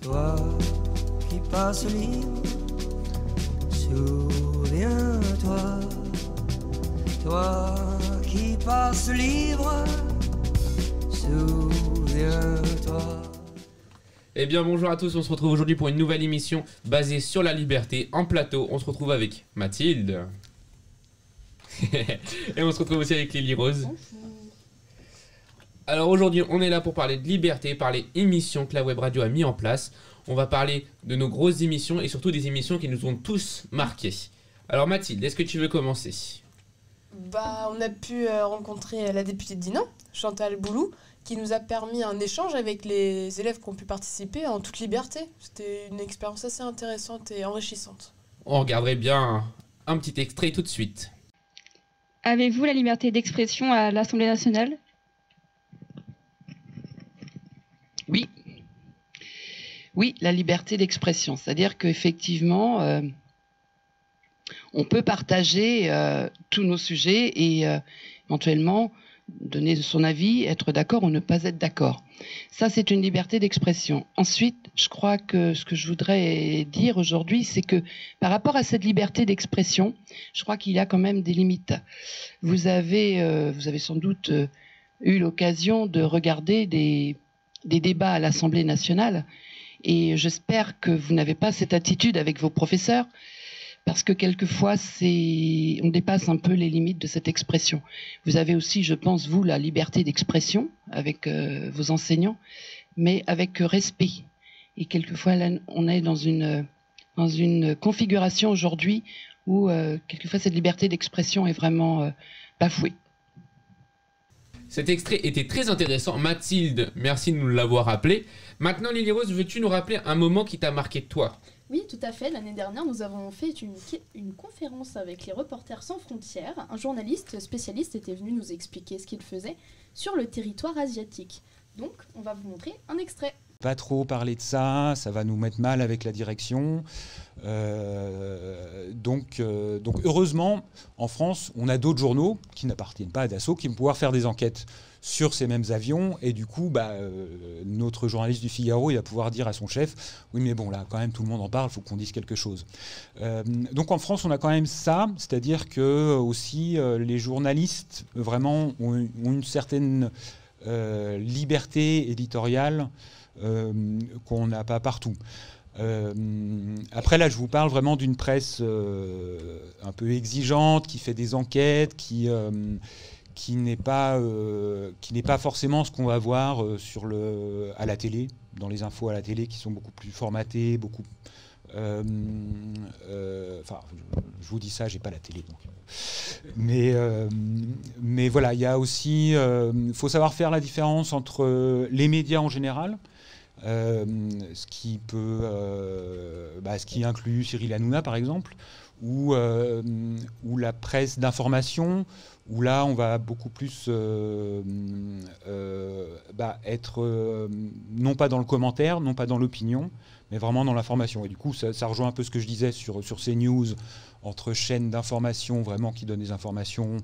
Toi qui passes libre, souviens-toi. Toi qui passes libre, souviens-toi. Eh bien bonjour à tous, on se retrouve aujourd'hui pour une nouvelle émission basée sur la liberté. En plateau, on se retrouve avec Mathilde. Et on se retrouve aussi avec Lily Rose. Alors aujourd'hui, on est là pour parler de liberté, par les émissions que la web radio a mis en place. On va parler de nos grosses émissions et surtout des émissions qui nous ont tous marqués. Alors Mathilde, est-ce que tu veux commencer ? On a pu rencontrer la députée de Dinan, Chantal Boulou, qui nous a permis un échange avec les élèves qui ont pu participer en toute liberté. C'était une expérience assez intéressante et enrichissante. On regarderait bien un petit extrait tout de suite. Avez-vous la liberté d'expression à l'Assemblée nationale ? Oui, la liberté d'expression. C'est-à-dire qu'effectivement, on peut partager tous nos sujets et éventuellement donner son avis, être d'accord ou ne pas être d'accord. Ça, c'est une liberté d'expression. Ensuite, je crois que ce que je voudrais dire aujourd'hui, c'est que par rapport à cette liberté d'expression, je crois qu'il y a quand même des limites. Vous avez sans doute eu l'occasion de regarder des débats à l'Assemblée nationale et j'espère que vous n'avez pas cette attitude avec vos professeurs parce que quelquefois, on dépasse un peu les limites de cette expression. Vous avez aussi, je pense, vous, la liberté d'expression avec vos enseignants, mais avec respect. Et quelquefois, là, on est dans une configuration aujourd'hui où, quelquefois, cette liberté d'expression est vraiment bafouée. Cet extrait était très intéressant. Mathilde, merci de nous l'avoir rappelé. Maintenant, Lily Rose, veux-tu nous rappeler un moment qui t'a marqué toi ? Oui, tout à fait. L'année dernière, nous avons fait une conférence avec les Reporters sans frontières. Un journaliste spécialiste était venu nous expliquer ce qu'il faisait sur le territoire asiatique. Donc, on va vous montrer un extrait. Pas trop parler de ça, ça va nous mettre mal avec la direction. Donc heureusement, en France, on a d'autres journaux qui n'appartiennent pas à Dassault qui vont pouvoir faire des enquêtes sur ces mêmes avions. Et du coup, notre journaliste du Figaro, il va pouvoir dire à son chef, oui mais bon là, quand même, tout le monde en parle, il faut qu'on dise quelque chose. Donc en France, on a quand même ça, c'est-à-dire que aussi les journalistes vraiment ont une certaine liberté éditoriale qu'on n'a pas partout. Après là, je vous parle vraiment d'une presse un peu exigeante, qui fait des enquêtes, qui n'est pas forcément ce qu'on va voir à la télé, dans les infos à la télé, qui sont beaucoup plus formatées, beaucoup. Je vous dis ça, j'ai pas la télé donc. Mais voilà, il y a aussi, faut savoir faire la différence entre les médias en général. Ce qui inclut Cyril Hanouna par exemple, ou la presse d'information, où là on va beaucoup plus être non pas dans le commentaire, non pas dans l'opinion, mais vraiment dans l'information. Et du coup ça rejoint un peu ce que je disais sur CNews, entre chaînes d'information vraiment qui donnent des informations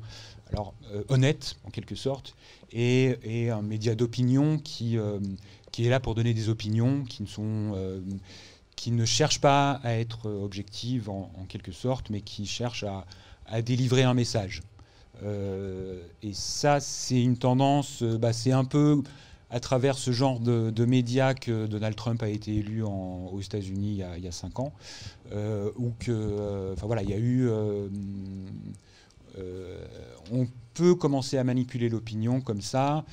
honnêtes en quelque sorte, et un média d'opinion qui est là pour donner des opinions qui ne cherchent pas à être objectives en quelque sorte, mais qui cherchent à délivrer un message. Et ça, c'est une tendance, c'est un peu à travers ce genre de médias que Donald Trump a été élu aux États-Unis il y a 5 ans, où il y a eu... on peut commencer à manipuler l'opinion comme ça.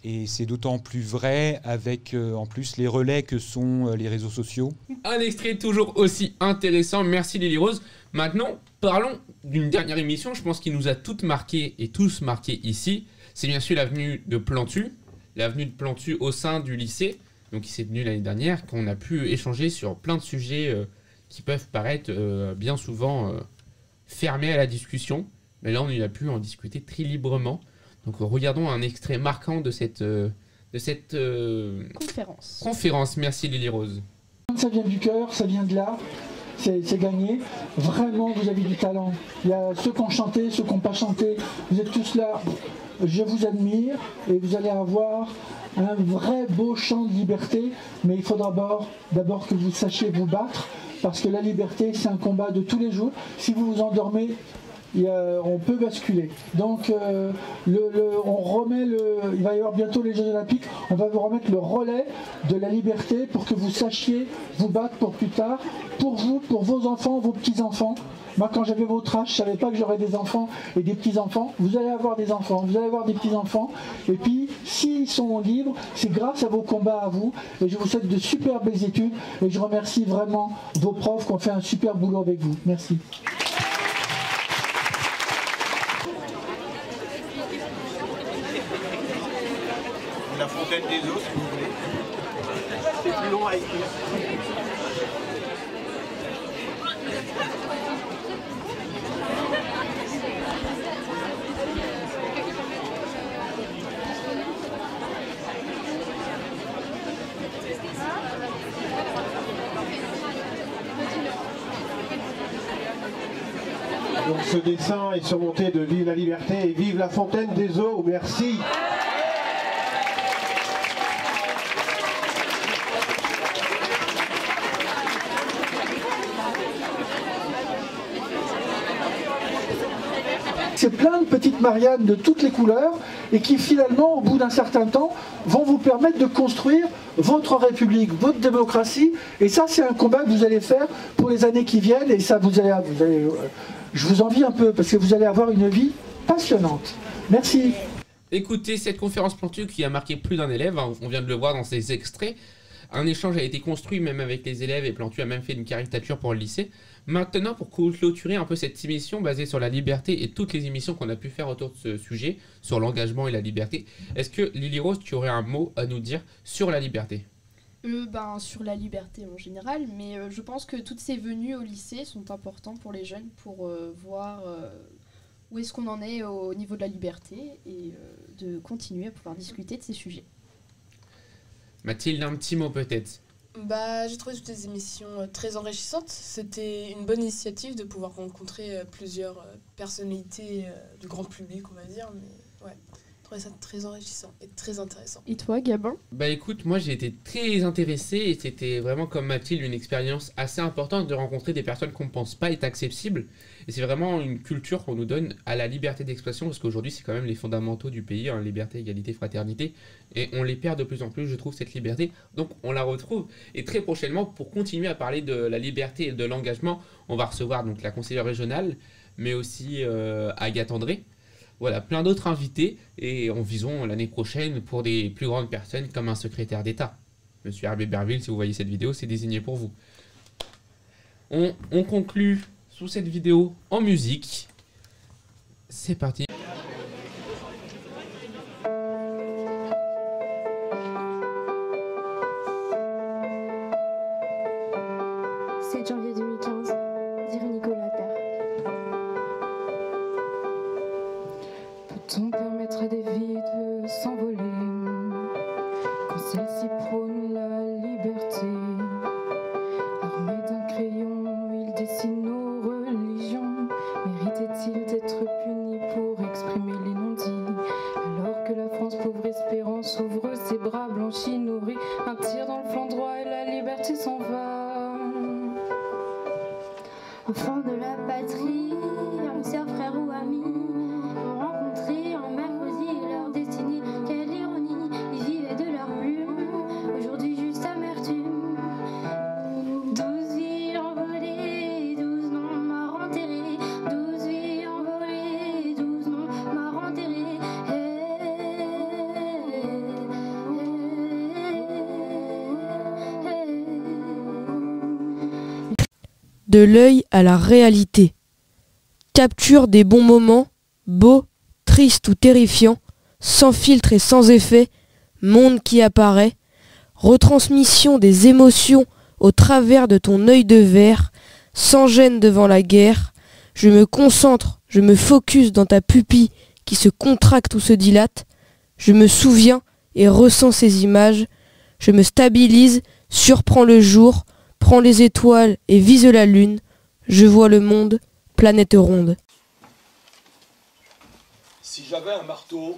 Et c'est d'autant plus vrai avec en plus les relais que sont les réseaux sociaux. Un extrait toujours aussi intéressant, merci Lily Rose. Maintenant, parlons d'une dernière émission, je pense qui nous a toutes marquées et tous marqués ici. C'est bien sûr l'avenue de Plantu au sein du lycée, donc qui s'est tenue l'année dernière, qu'on a pu échanger sur plein de sujets qui peuvent paraître bien souvent fermés à la discussion. Mais là, on a pu en discuter très librement. Donc regardons un extrait marquant de cette conférence. Merci Lily Rose. Ça vient du cœur, ça vient de là, c'est gagné. Vraiment, vous avez du talent. Il y a ceux qui ont chanté, ceux qui n'ont pas chanté. Vous êtes tous là je vous admire et vous allez avoir un vrai beau champ de liberté, mais il faut d'abord que vous sachiez vous battre, parce que la liberté, c'est un combat de tous les jours. Si vous vous endormez, on peut basculer. Donc on remet il va y avoir bientôt les Jeux Olympiques, on va vous remettre le relais de la liberté pour que vous sachiez vous battre pour plus tard, pour vous, pour vos enfants, vos petits-enfants. Moi, quand j'avais votre âge, je ne savais pas que j'aurais des enfants et des petits-enfants. Vous allez avoir des enfants, vous allez avoir des petits-enfants. Et puis, s'ils sont libres, c'est grâce à vos combats à vous. Et je vous souhaite de super belles études. Et je remercie vraiment vos profs qui ont fait un super boulot avec vous. Merci. La fontaine des eaux, si vous voulez. C'est plus long à écrire. Donc ce dessin est surmonté de Vive la liberté et vive la fontaine des eaux. Merci. C'est plein de petites Mariannes de toutes les couleurs et qui finalement, au bout d'un certain temps, vont vous permettre de construire votre République, votre démocratie. Et ça, c'est un combat que vous allez faire pour les années qui viennent. Et ça, je vous envie un peu parce que vous allez avoir une vie passionnante. Merci. Écoutez, cette conférence Plantu qui a marqué plus d'un élève, hein, on vient de le voir dans ces extraits. Un échange a été construit même avec les élèves et Plantu a même fait une caricature pour le lycée. Maintenant, pour clôturer un peu cette émission basée sur la liberté et toutes les émissions qu'on a pu faire autour de ce sujet, sur l'engagement et la liberté, est-ce que Lily Rose, tu aurais un mot à nous dire sur la liberté ? Sur la liberté en général, mais je pense que toutes ces venues au lycée sont importantes pour les jeunes pour voir où est-ce qu'on en est au niveau de la liberté et de continuer à pouvoir discuter de ces sujets. Mathilde, un petit mot peut-être. J'ai trouvé toutes les émissions très enrichissantes. C'était une bonne initiative de pouvoir rencontrer plusieurs personnalités du grand public, on va dire. Mais ouais, je trouvais ça très enrichissant et très intéressant. Et toi, Gabin ? Écoute, moi j'ai été très intéressé et c'était vraiment comme Mathilde une expérience assez importante de rencontrer des personnes qu'on ne pense pas être accessibles. Et c'est vraiment une culture qu'on nous donne à la liberté d'expression parce qu'aujourd'hui c'est quand même les fondamentaux du pays, hein, liberté, égalité, fraternité. Et on les perd de plus en plus, je trouve, cette liberté. Donc on la retrouve. Et très prochainement, pour continuer à parler de la liberté et de l'engagement, on va recevoir donc la conseillère régionale, mais aussi Agathe André. Voilà, plein d'autres invités. Et en visant l'année prochaine pour des plus grandes personnes comme un secrétaire d'État. Monsieur Hervé Berville, si vous voyez cette vidéo, c'est désigné pour vous. On conclut sous cette vidéo en musique. C'est parti. 7 janvier 2015, dire Nicolas Père. Peut-on permettre à des vies de s'envoler quand celle-ci prône la liberté? Armé d'un crayon, il dessine nos religions. Méritait-il d'être puni pour exprimer les non-dits? Alors que la France, pauvre espérance, ouvre ses bras blanchis, nourrit un tir dans le flanc droit et la liberté s'en va. Enfants de la patrie, âmes sœurs, frères ou amis, ont rencontré en mercredi leur destinée. Quelle ironie, ils vivaient de leur plume, aujourd'hui juste amertume. 12 vies envolées, 12 noms morts enterrés. 12 vies envolées, 12 noms morts enterrés. De l'œil à la réalité. Capture des bons moments, beaux, tristes ou terrifiants, sans filtre et sans effet, monde qui apparaît, retransmission des émotions au travers de ton œil de verre, sans gêne devant la guerre, je me concentre, je me focus dans ta pupille qui se contracte ou se dilate, je me souviens et ressens ces images, je me stabilise, surprends le jour, prends les étoiles et vise la lune, je vois le monde, planète ronde. Si j'avais un marteau,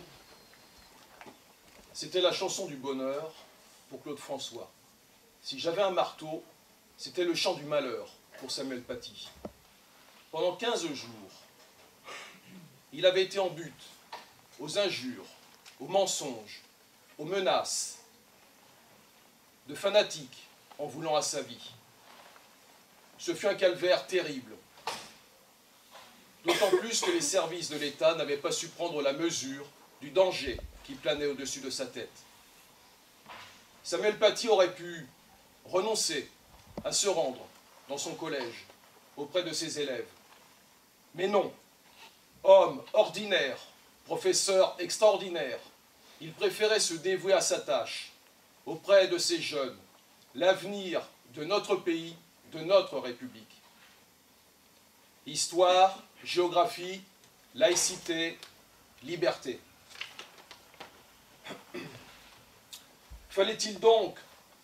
C'était la chanson du bonheur pour Claude François. Si j'avais un marteau, c'était le chant du malheur pour Samuel Paty. Pendant 15 jours, il avait été en butte aux injures, aux mensonges, aux menaces de fanatiques en voulant à sa vie. Ce fut un calvaire terrible, d'autant plus que les services de l'État n'avaient pas su prendre la mesure du danger qui planait au-dessus de sa tête. Samuel Paty aurait pu renoncer à se rendre dans son collège auprès de ses élèves. Mais non, homme ordinaire, professeur extraordinaire, il préférait se dévouer à sa tâche auprès de ces jeunes, l'avenir de notre pays, de notre République. Histoire, géographie, laïcité, liberté. Fallait-il donc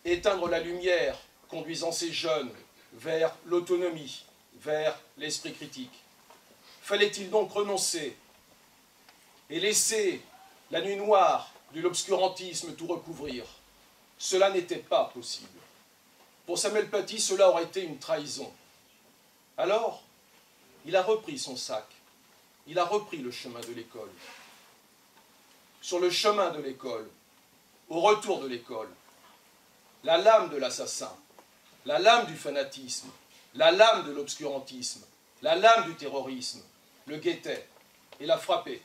éteindre la lumière conduisant ces jeunes vers l'autonomie, vers l'esprit critique? Fallait-il donc renoncer et laisser la nuit noire de l'obscurantisme tout recouvrir? Cela n'était pas possible. Pour Samuel Paty, cela aurait été une trahison. Alors, il a repris son sac, il a repris le chemin de l'école. Sur le chemin de l'école, au retour de l'école, la lame de l'assassin, la lame du fanatisme, la lame de l'obscurantisme, la lame du terrorisme, le guettait et la frappait.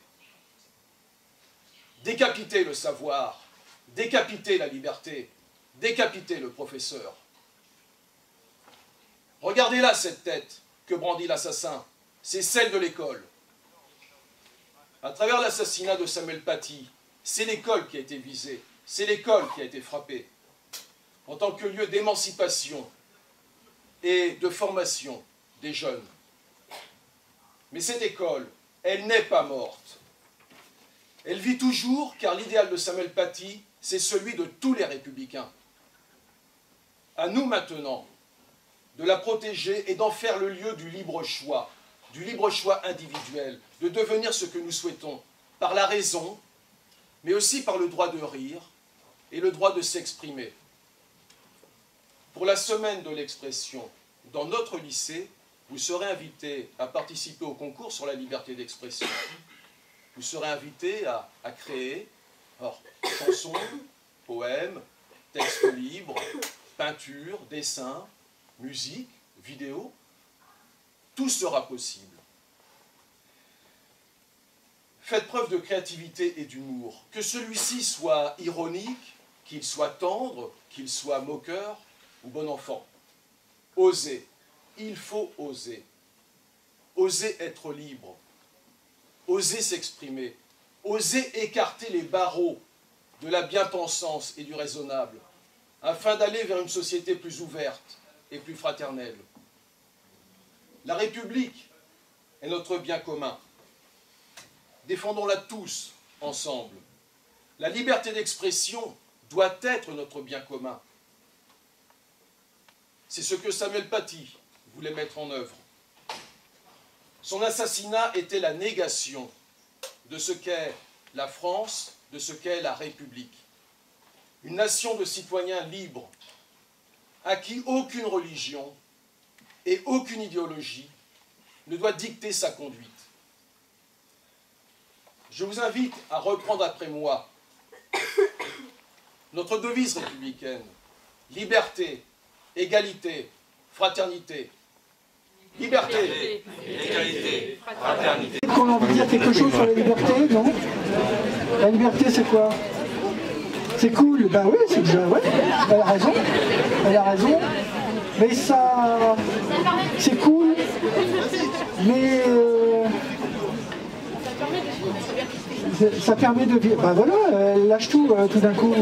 Décapiter le savoir, décapiter la liberté, décapiter le professeur. Regardez là cette tête que brandit l'assassin, c'est celle de l'école. À travers l'assassinat de Samuel Paty, c'est l'école qui a été visée, c'est l'école qui a été frappée, en tant que lieu d'émancipation et de formation des jeunes. Mais cette école, elle n'est pas morte. Elle vit toujours, car l'idéal de Samuel Paty, c'est celui de tous les républicains. À nous maintenant de la protéger et d'en faire le lieu du libre choix individuel, de devenir ce que nous souhaitons, par la raison, mais aussi par le droit de rire et le droit de s'exprimer. Pour la semaine de l'expression, dans notre lycée, vous serez invités à participer au concours sur la liberté d'expression. Vous serez invités à créer chansons, poèmes, textes libres, peinture, dessin, musique, vidéo. Tout sera possible. Faites preuve de créativité et d'humour. Que celui-ci soit ironique, qu'il soit tendre, qu'il soit moqueur ou bon enfant. Osez. Il faut oser. Oser être libre. Oser s'exprimer. Oser écarter les barreaux de la bien-pensance et du raisonnable, afin d'aller vers une société plus ouverte et plus fraternelle. La République est notre bien commun. Défendons-la tous ensemble. La liberté d'expression doit être notre bien commun. C'est ce que Samuel Paty voulait mettre en œuvre. Son assassinat était la négation de ce qu'est la France, de ce qu'est la République. Une nation de citoyens libres, à qui aucune religion et aucune idéologie ne doit dicter sa conduite. Je vous invite à reprendre après moi notre devise républicaine: liberté, égalité, fraternité. Liberté, égalité, fraternité. Qu'on a envie de dire quelque chose sur la liberté, non? La liberté, c'est quoi? C'est cool, ben oui, c'est déjà, ouais, elle a raison, mais ça, c'est cool, mais ça permet de vivre, ben voilà, elle lâche tout d'un coup.